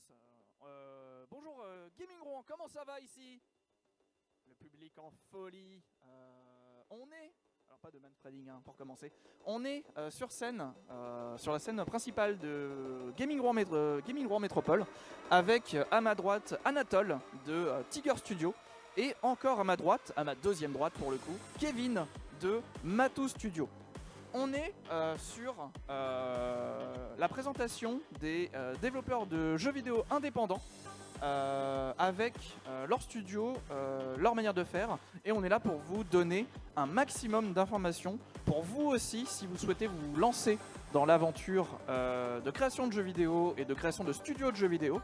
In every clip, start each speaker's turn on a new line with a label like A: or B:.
A: tous. Bonjour Gaming Rouen, comment ça va ici? Le public en folie. On est, alors pas de manspreading hein, pour commencer, on est sur scène, sur la scène principale de Gaming Rouen Métropole, avec à ma droite Anatole de Tiger Studio, et encore à ma droite, à ma deuxième droite pour le coup, Kevin de Matou Studio. On est sur la présentation des développeurs de jeux vidéo indépendants avec leur studio, leur manière de faire, et on est là pour vous donner un maximum d'informations pour vous aussi si vous souhaitez vous lancer dans l'aventure de création de jeux vidéo et de création de studios de jeux vidéo.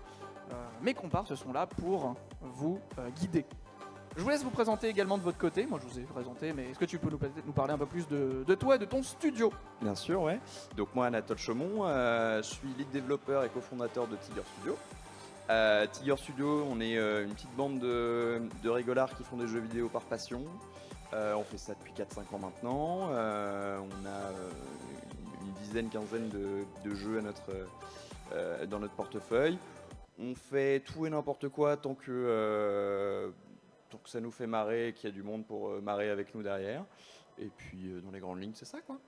A: Mes comparses sont là pour vous guider. Je vous laisse vous présenter également de votre côté. Moi, je vous ai présenté, mais est-ce que tu peux nous parler un peu plus de toi et de ton studio?
B: Bien sûr, ouais. Donc moi, Anatole Chaumont, je suis lead développeur et cofondateur de Tiger Studio. Tiger Studio, on est une petite bande de rigolards qui font des jeux vidéo par passion. On fait ça depuis 4-5 ans maintenant. On a une dizaine, quinzaine de jeux dans notre portefeuille. On fait tout et n'importe quoi tant que ça nous fait marrer et qu'il y a du monde pour marrer avec nous derrière. Et puis dans les grandes lignes, c'est ça quoi.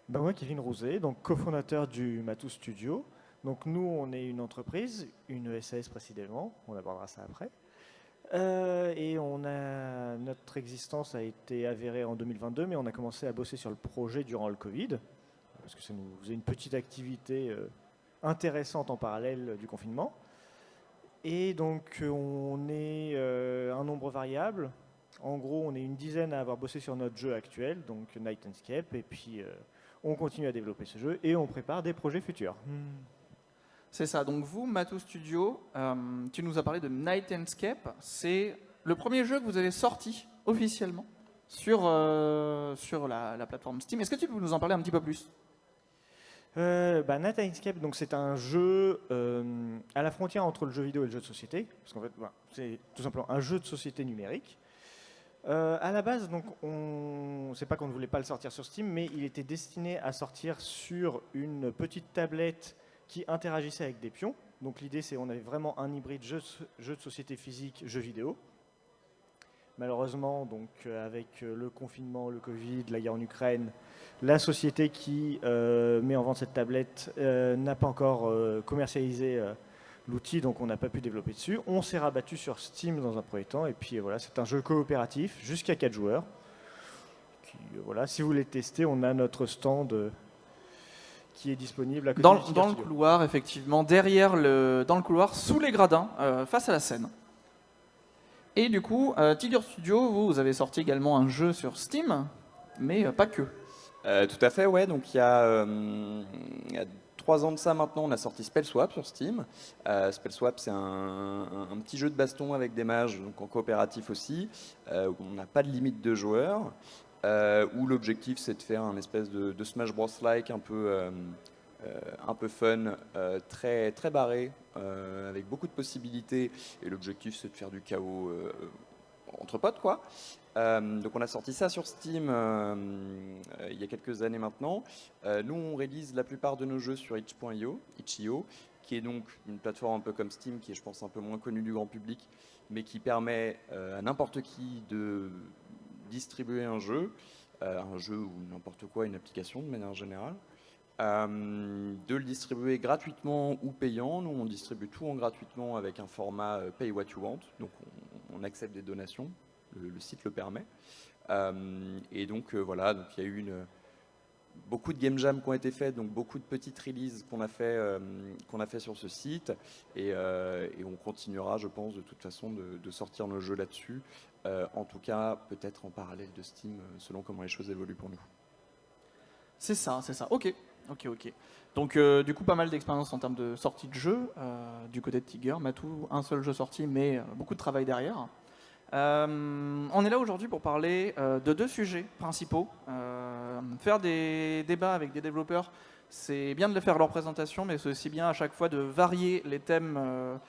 C: Ben moi, Kevin Rouzet, donc cofondateur du Matou Studio. Donc nous, on est une entreprise, une SAS précisément, on abordera ça après. Et notre existence a été avérée en 2022, mais on a commencé à bosser sur le projet durant le Covid, parce que ça nous faisait une petite activité intéressante en parallèle du confinement. Et donc on est un nombre variable. En gros, on est une dizaine à avoir bossé sur notre jeu actuel, donc Night Escape, et puis on continue à développer ce jeu et on prépare des projets futurs.
A: C'est ça, donc vous, Matou Studio, tu nous as parlé de Night Escape. C'est le premier jeu que vous avez sorti officiellement sur la plateforme Steam. Est-ce que tu peux nous en parler un petit peu plus?
C: Night Escape, donc c'est un jeu à la frontière entre le jeu vidéo et le jeu de société, parce qu'en fait, c'est tout simplement un jeu de société numérique. À la base, donc, c'est pas qu'on ne voulait pas le sortir sur Steam, mais il était destiné à sortir sur une petite tablette qui interagissait avec des pions. Donc l'idée, c'est qu'on avait vraiment un hybride jeu de société physique, jeu vidéo. Malheureusement, donc, avec le confinement, le Covid, la guerre en Ukraine, la société qui met en vente cette tablette n'a pas encore commercialisé l'outil, donc on n'a pas pu développer dessus. On s'est rabattu sur Steam dans un premier temps, et puis voilà, c'est un jeu coopératif jusqu'à 4 joueurs. Voilà, si vous voulez tester, on a notre stand qui est disponible à côté
A: dans le couloir, effectivement, dans le couloir, sous les gradins, face à la scène. Et du coup, Tiger Studio, vous avez sorti également un jeu sur Steam, mais pas que.
B: Tout à fait, ouais. Donc il y a 3 ans de ça maintenant, on a sorti Spellswap sur Steam. Spellswap, c'est un petit jeu de baston avec des mages, donc en coopératif aussi, où on n'a pas de limite de joueurs, où l'objectif c'est de faire un espèce de Smash Bros-like un peu fun, très, très barré, avec beaucoup de possibilités. Et l'objectif c'est de faire du chaos entre potes, quoi. Donc on a sorti ça sur Steam il y a quelques années maintenant. Nous on réalise la plupart de nos jeux sur itch.io, qui est donc une plateforme un peu comme Steam, qui est je pense un peu moins connue du grand public, mais qui permet à n'importe qui de distribuer un jeu ou n'importe quoi, une application de manière générale, de le distribuer gratuitement ou payant. Nous on distribue tout en gratuitement avec un format Pay What You Want, donc on accepte des donations. Le site le permet. Et donc voilà, donc il y a eu beaucoup de game jams qui ont été faits, donc beaucoup de petites releases qu'on a fait sur ce site. Et on continuera, je pense, de toute façon, de sortir nos jeux là-dessus. En tout cas, peut-être en parallèle de Steam, selon comment les choses évoluent pour nous.
A: C'est ça. Ok. Donc du coup, pas mal d'expérience en termes de sortie de jeu du côté de Tiger. Matou, un seul jeu sorti, mais beaucoup de travail derrière. On est là aujourd'hui pour parler de 2 sujets principaux. Faire des débats avec des développeurs, c'est bien de faire leur présentation, mais c'est aussi bien à chaque fois de varier les thèmes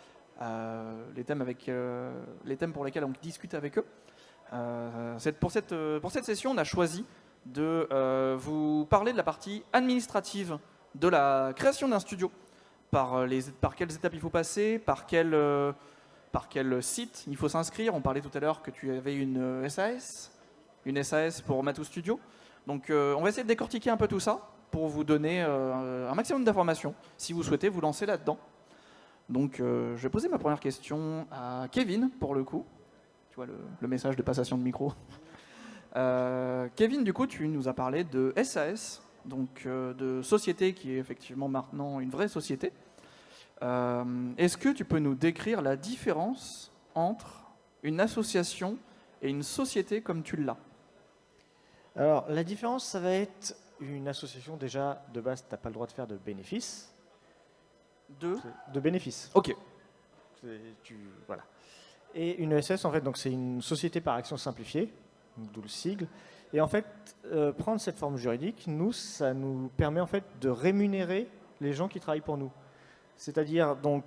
A: pour lesquels on discute avec eux. Pour cette session, on a choisi de vous parler de la partie administrative de la création d'un studio. Par quelles étapes il faut passer, par quel site il faut s'inscrire. On parlait tout à l'heure que tu avais une SAS pour Matou Studio. Donc on va essayer de décortiquer un peu tout ça pour vous donner un maximum d'informations si vous souhaitez vous lancer là-dedans. Donc je vais poser ma première question à Kevin pour le coup. Tu vois le message de passation de micro. Kevin, du coup, tu nous as parlé de SAS, donc de société qui est effectivement maintenant une vraie société. Est-ce que tu peux nous décrire la différence entre une association et une société comme tu l'as?
C: Alors, la différence, ça va être une association, déjà, de base, tu n'as pas le droit de faire de bénéfices. De bénéfices.
A: Ok.
C: Voilà. Et une ESS, en fait, donc c'est une société par action simplifiée, d'où le sigle. Et en fait, prendre cette forme juridique, ça nous permet en fait de rémunérer les gens qui travaillent pour nous. C'est-à-dire, donc,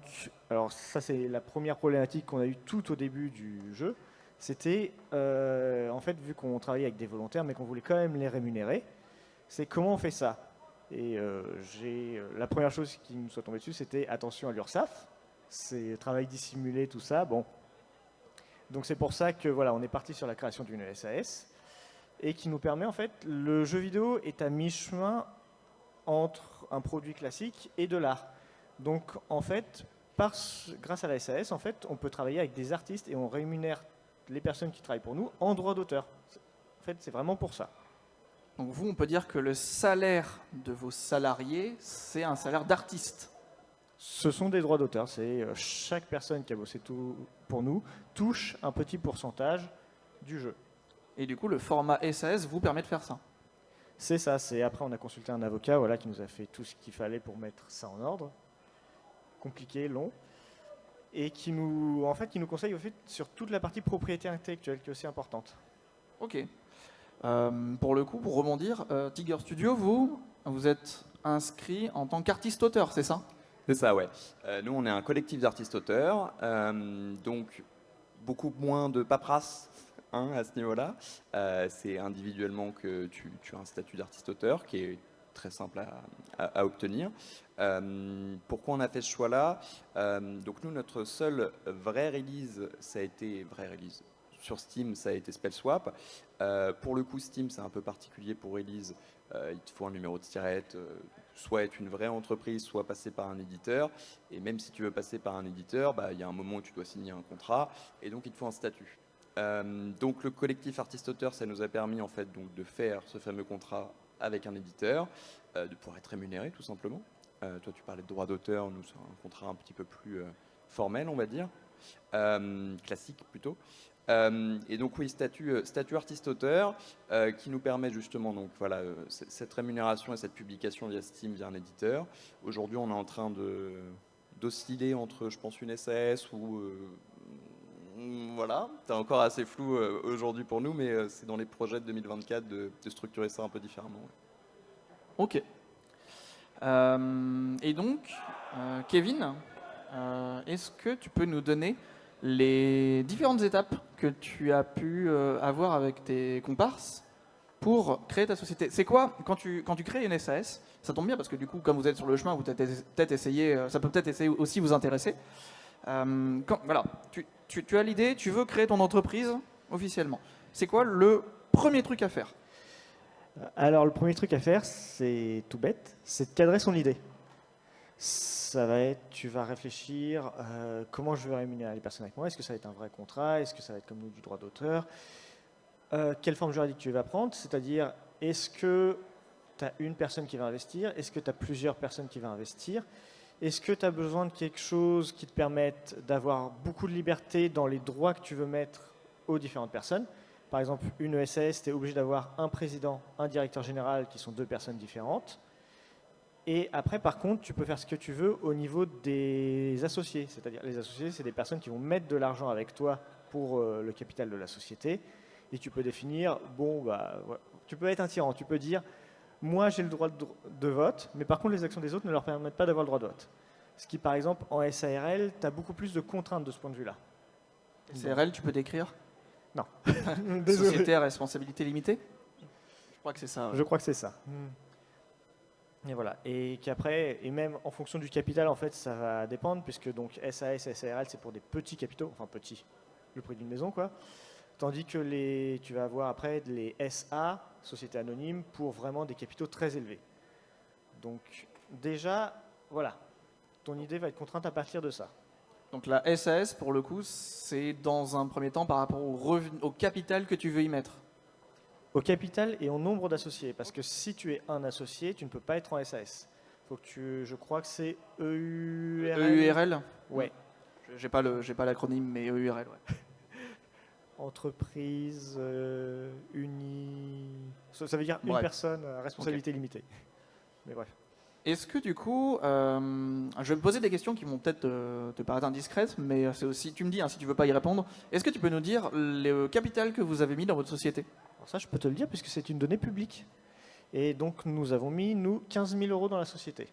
C: alors ça c'est la première problématique qu'on a eue tout au début du jeu, c'était, en fait, vu qu'on travaillait avec des volontaires, mais qu'on voulait quand même les rémunérer, c'est comment on fait ça. Et la première chose qui nous soit tombée dessus, c'était attention à l'URSSAF, c'est travail dissimulé, tout ça, bon. Donc c'est pour ça que voilà, on est parti sur la création d'une SAS, et qui nous permet, en fait, le jeu vidéo est à mi-chemin entre un produit classique et de l'art. Donc, en fait, grâce à la SAS, en fait, on peut travailler avec des artistes et on rémunère les personnes qui travaillent pour nous en droit d'auteur. En fait, c'est vraiment pour ça.
A: Donc vous, on peut dire que le salaire de vos salariés, c'est un salaire d'artiste.
C: Ce sont des droits d'auteur. C'est chaque personne qui a bossé tout pour nous touche un petit pourcentage du jeu.
A: Et du coup, le format SAS vous permet de faire ça.
C: C'est ça. Après, on a consulté un avocat, voilà, qui nous a fait tout ce qu'il fallait pour mettre ça en ordre. Compliqué, long, et qui nous conseille au fait sur toute la partie propriété intellectuelle qui est aussi importante.
A: Ok. Pour le coup, pour rebondir, Tiger Studio, vous êtes inscrit en tant qu'artiste-auteur, c'est ça?
B: C'est ça, ouais. Nous, on est un collectif d'artistes-auteurs, donc beaucoup moins de paperasse à ce niveau-là. C'est individuellement que tu as un statut d'artiste-auteur qui est très simple à obtenir. Pourquoi on a fait ce choix-là? Donc nous, notre seule vraie release, sur Steam, ça a été Spellswap. Pour le coup, Steam, c'est un peu particulier pour release. Il te faut un numéro de tirette, soit être une vraie entreprise, soit passer par un éditeur. Et même si tu veux passer par un éditeur, il y a un moment où tu dois signer un contrat, et donc il te faut un statut. Donc le collectif artiste-auteur, ça nous a permis en fait donc de faire ce fameux contrat avec un éditeur, de pouvoir être rémunéré tout simplement. Toi tu parlais de droit d'auteur, nous c'est un contrat un petit peu plus formel on va dire, classique plutôt. Et donc oui, statut artiste-auteur qui nous permet justement donc voilà cette rémunération et cette publication via Steam via un éditeur. Aujourd'hui on est en train d'osciller entre je pense une SAS ou voilà, c'est encore assez flou aujourd'hui pour nous, mais c'est dans les projets de 2024 de structurer ça un peu différemment. Ouais.
A: Ok. Et donc, Kevin, est-ce que tu peux nous donner les différentes étapes que tu as pu avoir avec tes comparses pour créer ta société? C'est quoi, quand tu crées une SAS, ça tombe bien parce que du coup, comme vous êtes sur le chemin, vous peut-être essayé, ça peut peut-être essayer aussi vous intéresser. Voilà, tu as l'idée, tu veux créer ton entreprise officiellement. C'est quoi le premier truc à faire?
C: Alors, le premier truc à faire, c'est tout bête, c'est de cadrer son idée. Ça va être, tu vas réfléchir comment je vais rémunérer les personnes avec moi. Est-ce que ça va être un vrai contrat? Est-ce que ça va être comme nous du droit d'auteur? Quelle forme juridique tu vas prendre? C'est-à-dire, est-ce que tu as une personne qui va investir? Est-ce que tu as plusieurs personnes qui vont investir? Est-ce que tu as besoin de quelque chose qui te permette d'avoir beaucoup de liberté dans les droits que tu veux mettre aux différentes personnes? Par exemple, une SAS, tu es obligé d'avoir un président, un directeur général qui sont deux personnes différentes. Et après, par contre, tu peux faire ce que tu veux au niveau des associés. C'est-à-dire, les associés, c'est des personnes qui vont mettre de l'argent avec toi pour le capital de la société. Et tu peux définir, tu peux être un tyran. Tu peux dire, moi, j'ai le droit de vote, mais par contre, les actions des autres ne leur permettent pas d'avoir le droit de vote. Ce qui, par exemple, en SARL, tu as beaucoup plus de contraintes de ce point de vue-là.
A: SARL, tu peux décrire?
C: Non.
A: Société à responsabilité limitée? Je crois que c'est ça.
C: Je crois que c'est ça. Et voilà. Et qu'après, et même en fonction du capital, en fait, ça va dépendre, puisque donc SAS, SARL, c'est pour des petits capitaux, enfin petits, le prix d'une maison, quoi. Tandis que tu vas avoir après les SA, sociétés anonymes, pour vraiment des capitaux très élevés. Donc déjà, voilà, ton idée va être contrainte à partir de ça.
A: Donc la SAS, pour le coup, c'est dans un premier temps par rapport au capital que tu veux y mettre.
C: Au capital et au nombre d'associés, parce que si tu es un associé, tu ne peux pas être en SAS. Faut que je crois que c'est EURL.
A: EURL.
C: Ouais.
A: J'ai pas l'acronyme, mais EURL, ouais.
C: Entreprise unie. Ça veut dire une
A: Bref.
C: personne à responsabilité limitée. Mais bref.
A: Est-ce que du coup, je vais me poser des questions qui vont peut-être te paraître indiscrètes, mais c'est aussi, tu me dis si tu veux pas y répondre. Est-ce que tu peux nous dire le capital que vous avez mis dans votre société?
C: Alors ça, je peux te le dire puisque c'est une donnée publique. Et donc, nous avons mis, 15 000 € dans la société.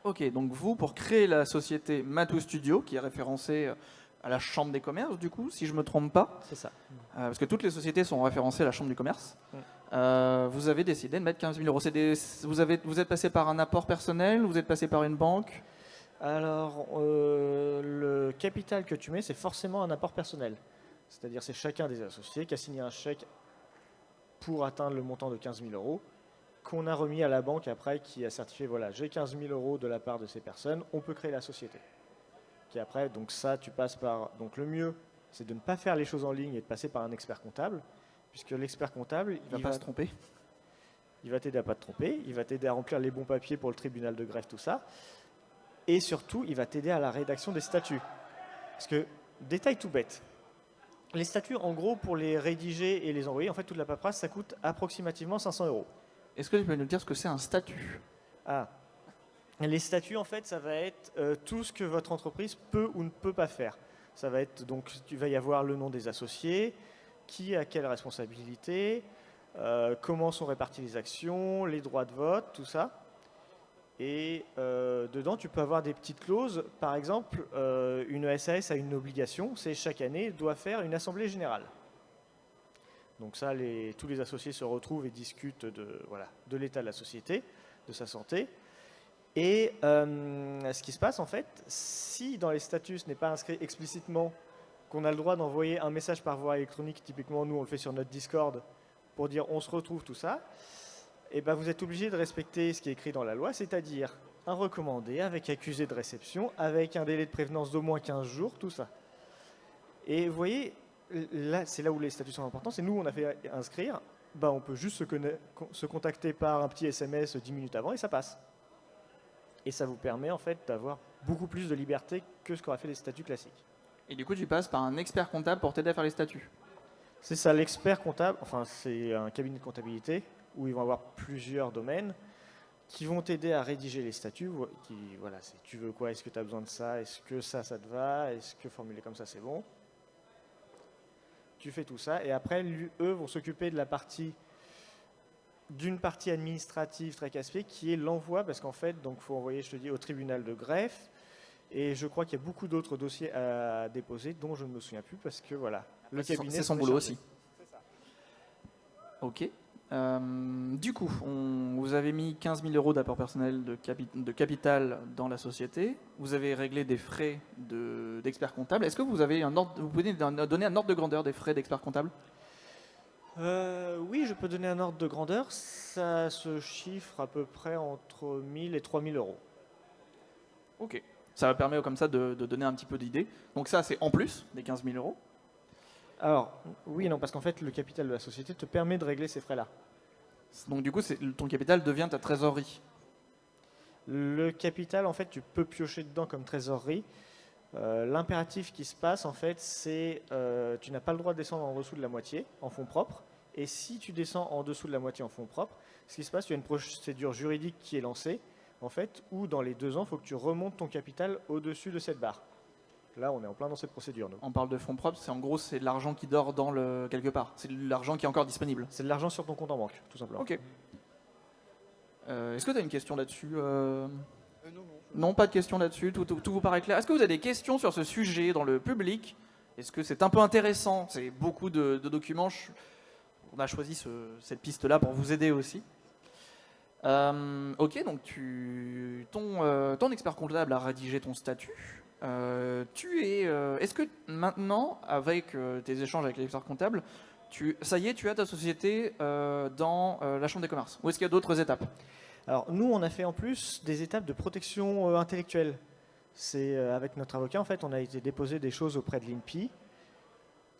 A: Ok, donc vous, pour créer la société Matou Studio, qui est référencée à la Chambre des commerces, du coup, si je me trompe pas,
C: C'est ça.
A: parce que toutes les sociétés sont référencées à la Chambre du commerce, vous avez décidé de mettre 15 000 €. Vous êtes passé par un apport personnel, vous êtes passé par une banque?
C: Alors, le capital que tu mets, c'est forcément un apport personnel. C'est-à-dire, c'est chacun des associés qui a signé un chèque pour atteindre le montant de 15 000 €, qu'on a remis à la banque après, qui a certifié, voilà, j'ai 15 000 € de la part de ces personnes, on peut créer la société. Qui après, donc ça, tu passes par... Donc le mieux, c'est de ne pas faire les choses en ligne et de passer par un expert comptable, puisque l'expert comptable,
A: Il va pas se tromper.
C: il va t'aider à pas te tromper, il va t'aider à remplir les bons papiers pour le tribunal de greffe, tout ça. Et surtout, il va t'aider à la rédaction des statuts. Parce que, détail tout bête, les statuts, en gros, pour les rédiger et les envoyer, en fait, toute la paperasse, ça coûte approximativement 500 €.
A: Est-ce que tu peux nous dire ce que c'est un statut?
C: Ah. Les statuts, en fait, ça va être tout ce que votre entreprise peut ou ne peut pas faire. Ça va être, donc, il va y avoir le nom des associés, qui a quelle responsabilité, comment sont réparties les actions, les droits de vote, tout ça. Et dedans, tu peux avoir des petites clauses. Par exemple, une SAS a une obligation, c'est chaque année doit faire une assemblée générale. Donc ça, tous les associés se retrouvent et discutent de l'état de la société, de sa santé. Et ce qui se passe, en fait, si dans les statuts ce n'est pas inscrit explicitement qu'on a le droit d'envoyer un message par voie électronique, typiquement nous on le fait sur notre Discord, pour dire on se retrouve, tout ça, et ben vous êtes obligé de respecter ce qui est écrit dans la loi, c'est-à-dire un recommandé avec accusé de réception, avec un délai de prévenance d'au moins 15 jours, tout ça. Et vous voyez, là, c'est là où les statuts sont importants, c'est nous on a fait inscrire, ben, on peut juste se contacter par un petit SMS 10 minutes avant et ça passe. Et ça vous permet en fait d'avoir beaucoup plus de liberté que ce qu'auraient fait les statuts classiques.
A: Et du coup, tu passes par un expert comptable pour t'aider à faire les statuts.
C: C'est ça, l'expert comptable, enfin c'est un cabinet de comptabilité où ils vont avoir plusieurs domaines qui vont t'aider à rédiger les statuts. Voilà, tu veux quoi, est-ce que tu as besoin de ça, est-ce que ça te va, est-ce que formuler comme ça c'est bon. Tu fais tout ça et après eux vont s'occuper de d'une partie administrative très casse-pied qui est l'envoi, parce qu'en fait, donc faut envoyer, je te dis, au tribunal de greffe. Et je crois qu'il y a beaucoup d'autres dossiers à déposer dont je ne me souviens plus parce que voilà, le cabinet.
A: C'est son boulot aussi. Ok. Du coup, vous avez mis 15 000 € d'apport personnel de capital dans la société. Vous avez réglé des frais d'expert comptable. Est-ce que vous pouvez donner un ordre de grandeur des frais d'expert comptable?
C: Oui, je peux donner un ordre de grandeur. Ça se chiffre à peu près entre 1 000 et 3 000 €.
A: Ok. Ça permet comme ça de donner un petit peu d'idée. Donc ça, c'est en plus des 15 000 €.
C: Alors, oui et non, parce qu'en fait, le capital de la société te permet de régler ces frais-là.
A: Donc du coup, ton capital devient ta trésorerie.
C: Le capital, en fait, tu peux piocher dedans comme trésorerie. L'impératif qui se passe, en fait, c'est tu n'as pas le droit de descendre en dessous de la moitié en fonds propres. Et si tu descends en dessous de la moitié en fonds propres, ce qui se passe, tu as une procédure juridique qui est lancée, en fait, où dans les 2 ans, il faut que tu remontes ton capital au-dessus de cette barre. Là, on est en plein dans cette procédure. Nous.
A: On parle de fonds propres, en gros, c'est de l'argent qui dort quelque part. C'est de l'argent qui est encore disponible.
C: C'est de l'argent sur ton compte en banque, tout simplement.
A: Ok. Est-ce que tu as une question là-dessus Non, pas de question là-dessus, tout vous paraît clair. Est-ce que vous avez des questions sur ce sujet dans le public? Est-ce que c'est un peu intéressant? C'est beaucoup de documents. On a choisi cette piste-là pour vous aider aussi. Ok, donc ton expert comptable a rédigé ton statut. Est-ce que maintenant, avec tes échanges avec l'expert comptable, ça y est, tu as ta société dans la Chambre des commerces? Ou est-ce qu'il y a d'autres étapes?
C: Alors nous, on a fait en plus des étapes de protection intellectuelle. C'est avec notre avocat, en fait, on a été déposer des choses auprès de l'INPI.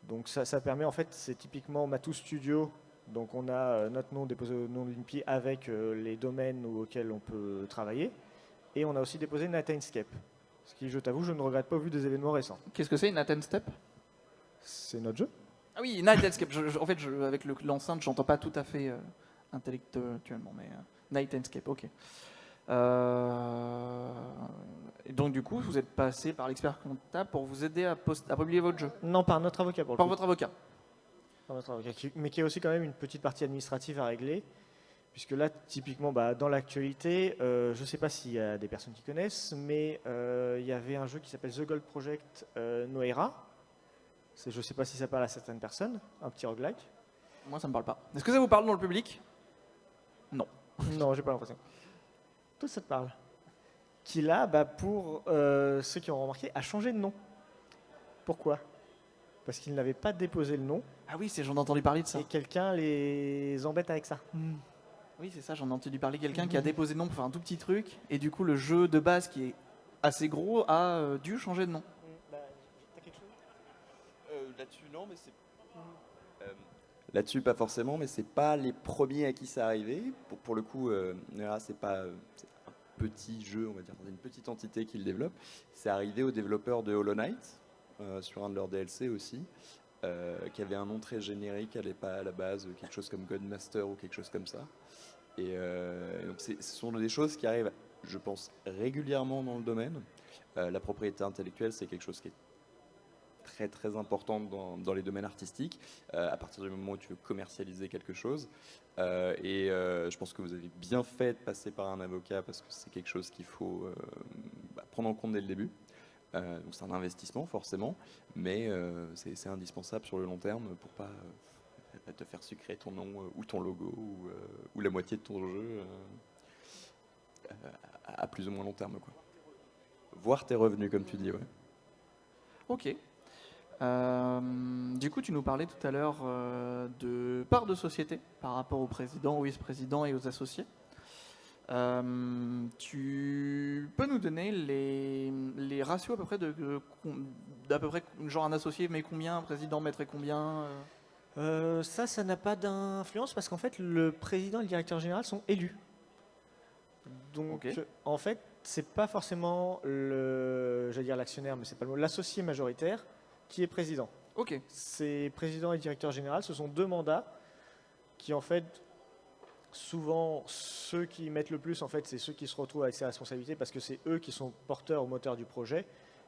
C: Donc ça permet, en fait, c'est typiquement Matus Studio. Donc on a notre nom déposé au nom de l'INPI avec les domaines auxquels on peut travailler. Et on a aussi déposé Nightenscape. Ce qui, je t'avoue, je ne regrette pas au vu des événements récents.
A: Qu'est-ce que c'est, une Athens Step?
C: C'est notre jeu.
A: Ah oui, Nightenscape. En fait, avec l'enceinte, j'entends pas tout à fait intellectuellement, mais Nightenscape, ok. Et donc du coup, vous êtes passé par l'expert comptable pour vous aider à publier votre jeu.
C: Non, par notre avocat pour le
A: Par
C: coup.
A: votre avocat.
C: Par notre avocat, mais qui a aussi quand même une petite partie administrative à régler. Puisque là, typiquement, dans l'actualité, je ne sais pas s'il y a des personnes qui connaissent, mais il y avait un jeu qui s'appelle The Gold Project Noera. Je ne sais pas si ça parle à certaines personnes, un petit roguelike.
A: Moi, ça me parle pas. Est-ce que ça vous parle dans le public? Non.
C: Non, j'ai pas l'impression. Tout ça te parle. Qui là, pour ceux qui ont remarqué, a changé de nom. Pourquoi? Parce qu'ils n'avaient pas déposé le nom.
A: Ah oui, j'en ai entendu parler de ça.
C: Et quelqu'un les embête avec ça.
A: Oui, c'est ça, j'en ai entendu parler. Quelqu'un qui a déposé le nom pour faire un tout petit truc, et du coup, le jeu de base, qui est assez gros, a dû changer de nom.
C: T'as quelque chose?
B: Là-dessus, non, mais c'est. Là-dessus, pas forcément, mais c'est pas les premiers à qui ça arrivait. Pour le coup, Nera, c'est pas c'est un petit jeu, on va dire, c'est une petite entité qui le développe. C'est arrivé aux développeurs de Hollow Knight, sur un de leurs DLC aussi, qui avait un nom très générique, elle n'est pas à la base quelque chose comme Godmaster ou quelque chose comme ça. Et donc ce sont des choses qui arrivent, je pense, régulièrement dans le domaine. La propriété intellectuelle, c'est quelque chose qui est très très importante dans les domaines artistiques, à partir du moment où tu veux commercialiser quelque chose. Je pense que vous avez bien fait de passer par un avocat parce que c'est quelque chose qu'il faut prendre en compte dès le début. Donc c'est un investissement forcément, mais c'est indispensable sur le long terme pour pas te faire sucrer ton nom ou ton logo ou la moitié de ton jeu à plus ou moins long terme, quoi. Voir tes revenus, comme tu dis, ouais.
A: Ok. Du coup, tu nous parlais tout à l'heure de part de société par rapport au président, au vice-président et aux associés. Tu peux nous donner les ratios à peu près d'à peu près, genre un associé met combien, un président mettrait combien
C: Ça n'a pas d'influence parce qu'en fait, le président et le directeur général sont élus. Donc,
A: Ok.
C: en fait, c'est pas forcément l'actionnaire, mais c'est pas le mot, l'associé majoritaire qui est président.
A: Ok.
C: C'est président et directeur général, ce sont deux mandats qui, en fait, souvent, ceux qui mettent le plus, en fait, c'est ceux qui se retrouvent avec ces responsabilités parce que c'est eux qui sont porteurs au moteur du projet,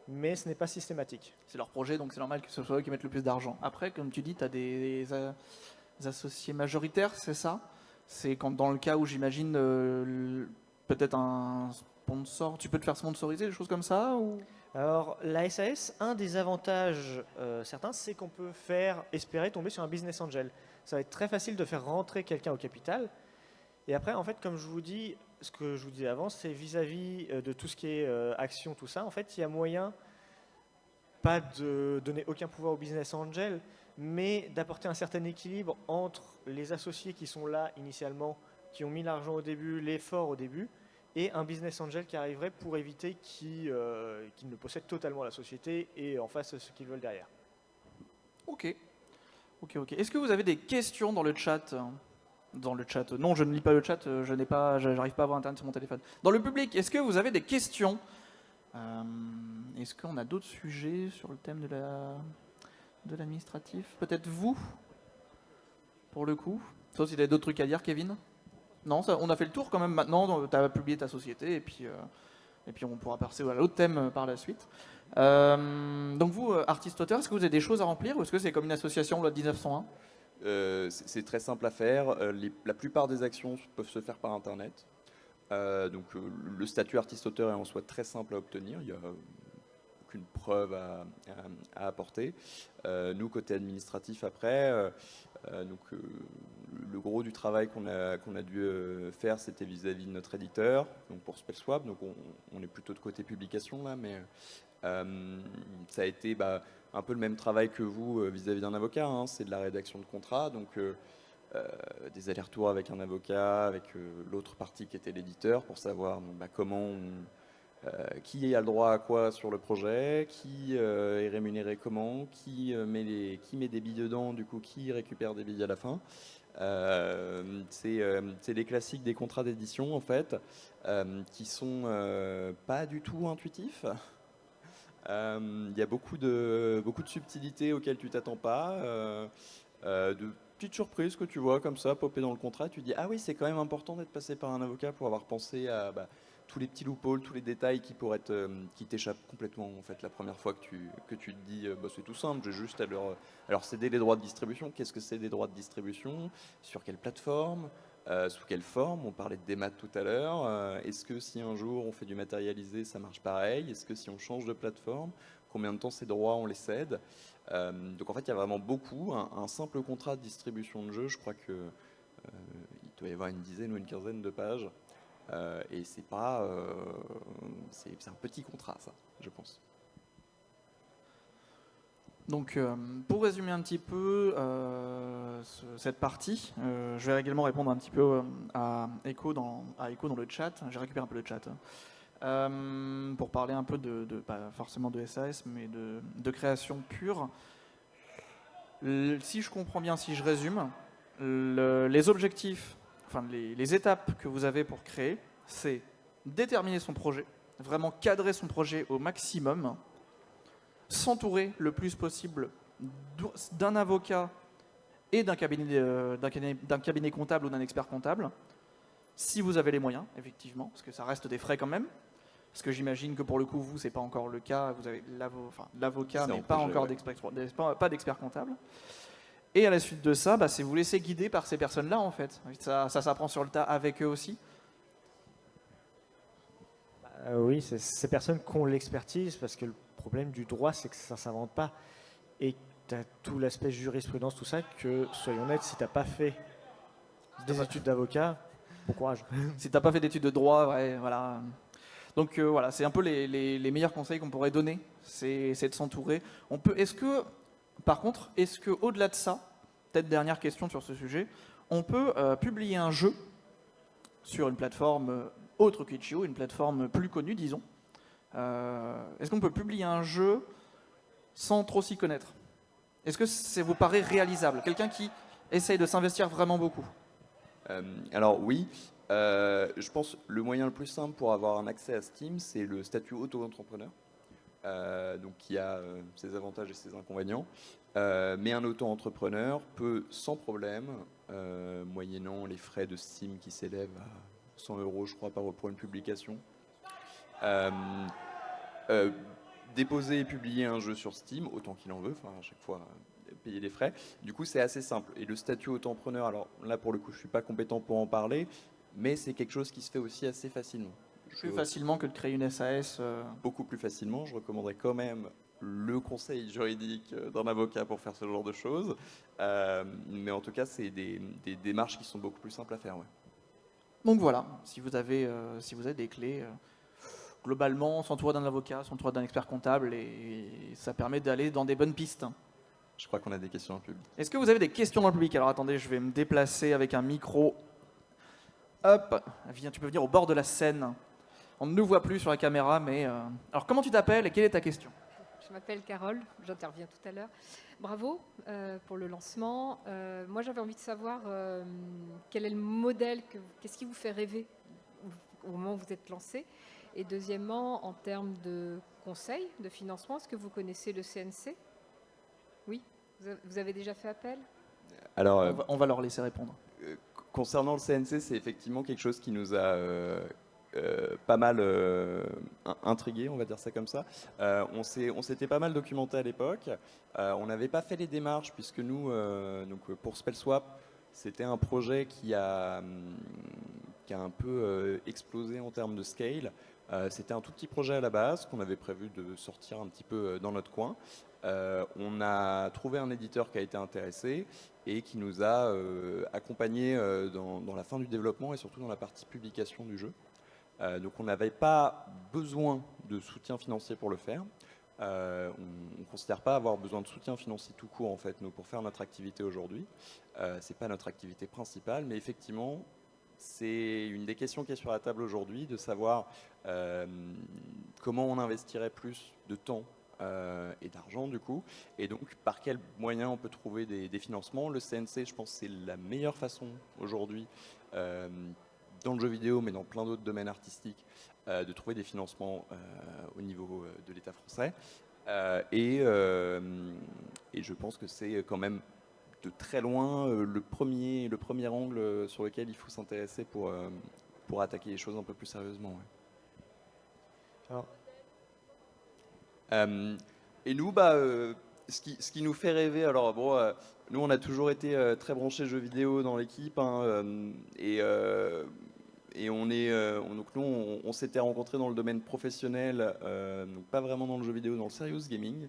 C: mais ce n'est pas systématique.
A: C'est leur projet, donc c'est normal que ce soit eux qui mettent le plus d'argent. Après, comme tu dis, tu as des associés majoritaires, c'est ça? C'est quand dans le cas où j'imagine peut-être un sponsor, tu peux te faire sponsoriser, des choses comme ça ou...
C: Alors, la SAS, un des avantages certains, c'est qu'on peut espérer tomber sur un business angel. Ça va être très facile de faire rentrer quelqu'un au capital. Et après, en fait, comme je vous dis, ce que je vous disais avant, c'est vis-à-vis de tout ce qui est action, tout ça. En fait, il y a moyen, pas de donner aucun pouvoir au business angel, mais d'apporter un certain équilibre entre les associés qui sont là initialement, qui ont mis l'argent au début, l'effort au début, et un business angel qui arriverait pour éviter qu'ils ne possèdent totalement la société et en fassent ce qu'ils veulent derrière.
A: Ok. Est-ce que vous avez des questions dans le chat? Dans le chat. Non, je ne lis pas le chat, j'arrive pas à avoir internet sur mon téléphone. Dans le public, est-ce que vous avez des questions? Est-ce qu'on a d'autres sujets sur le thème de l'administratif? Peut-être vous, pour le coup. Toi, si tu as d'autres trucs à dire, Kevin? Non, on a fait le tour quand même maintenant, tu as publié ta société et puis on pourra passer à l'autre thème par la suite. Donc vous, artiste-auteur, est-ce que vous avez des choses à remplir ou est-ce que c'est comme une association loi de 1901?
B: C'est très simple à faire. La plupart des actions peuvent se faire par Internet. Le statut artiste-auteur est en soi très simple à obtenir. Il n'y a aucune preuve à apporter. Nous, côté administratif, après, le gros du travail qu'on a dû faire, c'était vis-à-vis de notre éditeur, donc pour SpellSwap. Donc on est plutôt de côté publication là, mais ça a été un peu le même travail que vous vis-à-vis d'un avocat. Hein. C'est de la rédaction de contrat, donc des allers-retours avec un avocat, avec l'autre partie qui était l'éditeur, pour savoir qui a le droit à quoi sur le projet, qui est rémunéré comment, qui met des billes dedans, du coup qui récupère des billes à la fin. C'est les classiques des contrats d'édition en fait, qui sont pas du tout intuitifs. Il y a beaucoup de subtilités auxquelles tu t'attends pas, de petites surprises que tu vois comme ça popper dans le contrat. Tu dis ah oui, c'est quand même important d'être passé par un avocat pour avoir pensé à tous les petits loopholes, tous les détails qui t'échappent complètement en fait la première fois que tu te dis c'est tout simple, j'ai juste à leur céder les droits de distribution. Qu'est-ce que c'est des droits de distribution? Sur quelle plateforme? Sous quelle forme? On parlait de démat tout à l'heure. Est-ce que si un jour on fait du matérialisé, ça marche pareil? Est-ce que si on change de plateforme, combien de temps ces droits on les cède? Donc en fait, il y a vraiment beaucoup. Un simple contrat de distribution de jeu, je crois que il doit y avoir une dizaine ou une quinzaine de pages. Et c'est pas, c'est un petit contrat, ça, je pense.
A: Donc, pour résumer un petit peu cette partie, je vais également répondre un petit peu à Echo dans le chat. J'ai récupéré un peu le chat. Pour parler un peu pas forcément de SAS, mais de création pure. Si je comprends bien, si je résume, les objectifs, enfin les étapes que vous avez pour créer, c'est déterminer son projet, vraiment cadrer son projet au maximum, s'entourer le plus possible d'un avocat et d'un cabinet comptable ou d'un expert comptable, si vous avez les moyens, effectivement, parce que ça reste des frais quand même. Parce que j'imagine que pour le coup, vous, c'est pas encore le cas. Vous avez l'avocat, mais pas encore pas d'expert comptable. Et à la suite de ça, c'est vous laisser guider par ces personnes-là, en fait. Ça s'apprend sur le tas avec eux aussi.
C: Oui, c'est ces personnes qui ont l'expertise, parce que le problème du droit, c'est que ça ne s'invente pas. Et tu as tout l'aspect jurisprudence, tout ça, que, soyons honnêtes, si tu n'as pas fait des études d'avocat, bon courage.
A: Si tu n'as pas fait d'études de droit, ouais, voilà. Donc voilà, c'est un peu les meilleurs conseils qu'on pourrait donner, c'est de s'entourer. Par contre, est-ce que au-delà de ça, peut-être dernière question sur ce sujet, on peut publier un jeu sur une plateforme autre qu'Itch.io, une plateforme plus connue, disons. Est-ce qu'on peut publier un jeu sans trop s'y connaître? Est-ce que ça vous paraît réalisable? Quelqu'un qui essaye de s'investir vraiment beaucoup.
B: Alors oui. Je pense que le moyen le plus simple pour avoir un accès à Steam, c'est le statut auto-entrepreneur, donc qui a ses avantages et ses inconvénients. Mais un auto-entrepreneur peut sans problème, moyennant les frais de Steam qui s'élèvent à 100 €, je crois, pour une publication, déposer et publier un jeu sur Steam, autant qu'il en veut, à chaque fois payer des frais. Du coup, c'est assez simple. Et le statut auto-entrepreneur, alors là, pour le coup, je ne suis pas compétent pour en parler, mais c'est quelque chose qui se fait aussi assez facilement.
A: Plus facilement que de créer une SAS
B: Beaucoup plus facilement. Je recommanderais quand même le conseil juridique d'un avocat pour faire ce genre de choses. Mais en tout cas, c'est des démarches qui sont beaucoup plus simples à faire. Ouais.
A: Donc voilà, si vous avez des clés, globalement, s'entourer d'un avocat, s'entourer d'un expert comptable, et ça permet d'aller dans des bonnes pistes.
B: Je crois qu'on a des questions dans le public.
A: Est-ce que vous avez des questions dans le public? Alors attendez, je vais me déplacer avec un micro. Hop, viens, tu peux venir au bord de la scène. On ne nous voit plus sur la caméra, mais... Alors, comment tu t'appelles et quelle est ta question?
D: Je m'appelle Carole, j'interviens tout à l'heure. Bravo pour le lancement. Moi, j'avais envie de savoir quel est le modèle, qu'est-ce qui vous fait rêver au moment où vous êtes lancé? Et deuxièmement, en termes de conseils, de financement, est-ce que vous connaissez le CNC? Oui? Vous avez déjà fait appel?
B: Alors,
A: on va leur laisser répondre.
B: Concernant le CNC, c'est effectivement quelque chose qui nous a pas mal intrigué, on va dire ça comme ça. On s'était pas mal documenté à l'époque. On n'avait pas fait les démarches puisque nous, donc pour SpellSwap, c'était un projet qui a un peu explosé en termes de scale. C'était un tout petit projet à la base qu'on avait prévu de sortir un petit peu dans notre coin. On a trouvé un éditeur qui a été intéressé et qui nous a accompagnés dans la fin du développement et surtout dans la partie publication du jeu. Donc on n'avait pas besoin de soutien financier pour le faire. On ne considère pas avoir besoin de soutien financier tout court en fait, nous, pour faire notre activité aujourd'hui. C'est pas notre activité principale, mais effectivement, c'est une des questions qui est sur la table aujourd'hui, de savoir comment on investirait plus de temps et d'argent du coup, et donc par quels moyens on peut trouver des financements. Le CNC, je pense, c'est la meilleure façon aujourd'hui, dans le jeu vidéo, mais dans plein d'autres domaines artistiques, de trouver des financements au niveau de l'État français. Et je pense que c'est quand même de très loin le premier angle sur lequel il faut s'intéresser pour attaquer les choses un peu plus sérieusement. Ouais.
C: Alors,
B: Et nous, ce qui nous fait rêver, alors bon, nous on a toujours été très branchés jeux vidéo dans l'équipe, hein, et donc nous on s'était rencontrés dans le domaine professionnel, donc pas vraiment dans le jeu vidéo, dans le serious gaming,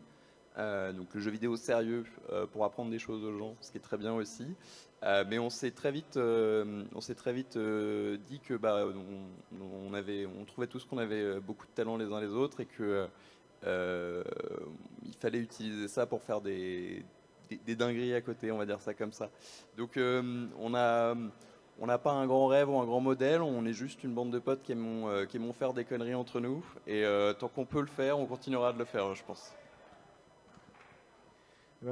B: donc le jeu vidéo sérieux pour apprendre des choses aux gens, ce qui est très bien aussi. Mais on s'est très vite dit que on trouvait tous qu'on avait beaucoup de talent les uns les autres et que il fallait utiliser ça pour faire des dingueries à côté, on va dire ça comme ça. Donc on n'a pas un grand rêve ou un grand modèle, on est juste une bande de potes qui aimons faire des conneries entre nous. Et tant qu'on peut le faire, on continuera de le faire, je pense.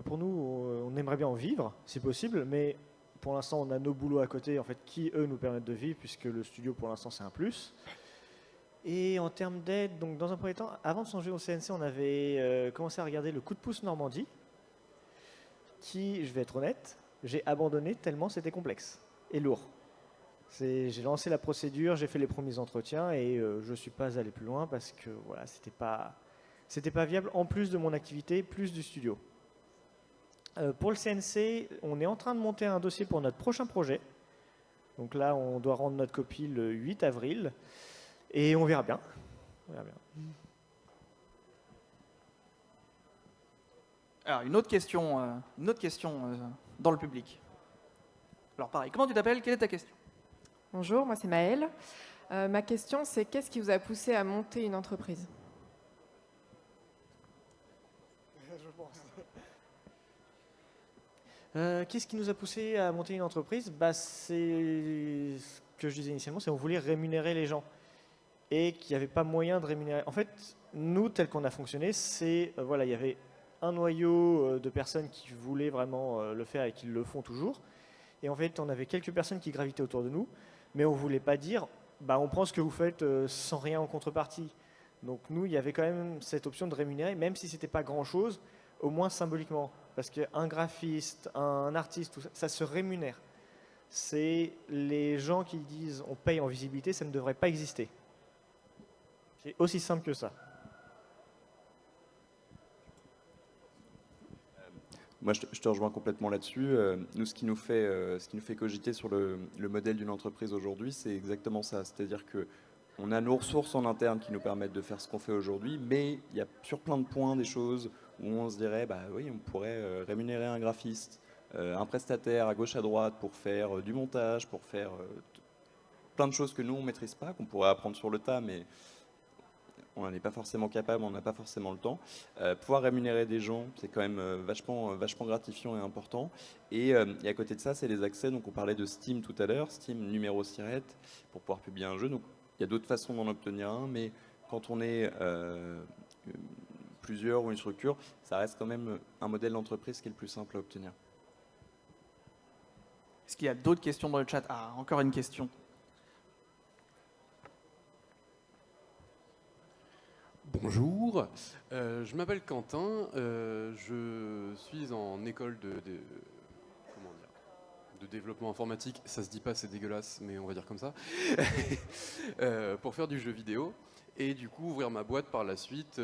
C: pour nous, on aimerait bien en vivre, si possible, mais pour l'instant, on a nos boulots à côté, en fait, qui, eux, nous permettent de vivre, puisque le studio, pour l'instant, c'est un plus. Et en termes d'aide, donc dans un premier temps, avant de changer au CNC, on avait commencé à regarder le Coup de pouce Normandie, qui, je vais être honnête, j'ai abandonné tellement c'était complexe et lourd. J'ai lancé la procédure, j'ai fait les premiers entretiens et je ne suis pas allé plus loin parce que voilà, c'était pas viable en plus de mon activité, plus du studio. Pour le CNC, on est en train de monter un dossier pour notre prochain projet. Donc là, on doit rendre notre copie le 8 avril et on verra bien.
A: Alors, une autre question dans le public. Alors pareil, comment tu t'appelles? Quelle est ta question?
E: Bonjour, moi c'est Maëlle. Ma question c'est qu'est-ce qui vous a poussé à monter une entreprise?
C: Qu'est-ce qui nous a poussé à monter une entreprise? C'est ce que je disais initialement, c'est qu'on voulait rémunérer les gens et qu'il n'y avait pas moyen de rémunérer. En fait, nous, tel qu'on a fonctionné, c'est voilà, il y avait un noyau de personnes qui voulaient vraiment le faire et qui le font toujours. Et en fait, on avait quelques personnes qui gravitaient autour de nous, mais on ne voulait pas dire on prend ce que vous faites sans rien en contrepartie. Donc nous, il y avait quand même cette option de rémunérer, même si ce n'était pas grand-chose, au moins symboliquement. Parce qu'un graphiste, un artiste, tout ça, ça se rémunère. C'est les gens qui disent on paye en visibilité, ça ne devrait pas exister. C'est aussi simple que ça.
B: Moi, je te rejoins complètement là-dessus. Nous, ce qui nous fait cogiter sur le modèle d'une entreprise aujourd'hui, c'est exactement ça. C'est-à-dire que on a nos ressources en interne qui nous permettent de faire ce qu'on fait aujourd'hui, mais il y a sur plein de points des choses où on se dirait, oui, on pourrait rémunérer un graphiste, un prestataire à gauche à droite pour faire du montage, pour faire plein de choses que nous, on ne maîtrise pas, qu'on pourrait apprendre sur le tas, mais on n'en est pas forcément capable, on n'a pas forcément le temps. Pouvoir rémunérer des gens, c'est quand même vachement gratifiant et important. Et à côté de ça, c'est les accès. Donc on parlait de Steam tout à l'heure, Steam numéro SIRET pour pouvoir publier un jeu. Donc il y a d'autres façons d'en obtenir un, mais quand on est plusieurs ou une structure, ça reste quand même un modèle d'entreprise qui est le plus simple à obtenir.
A: Est-ce qu'il y a d'autres questions dans le chat? Ah, encore une question.
F: Bonjour, je m'appelle Quentin, je suis en école de développement informatique, ça se dit pas, c'est dégueulasse, mais on va dire comme ça, pour faire du jeu vidéo, et du coup ouvrir ma boîte par la suite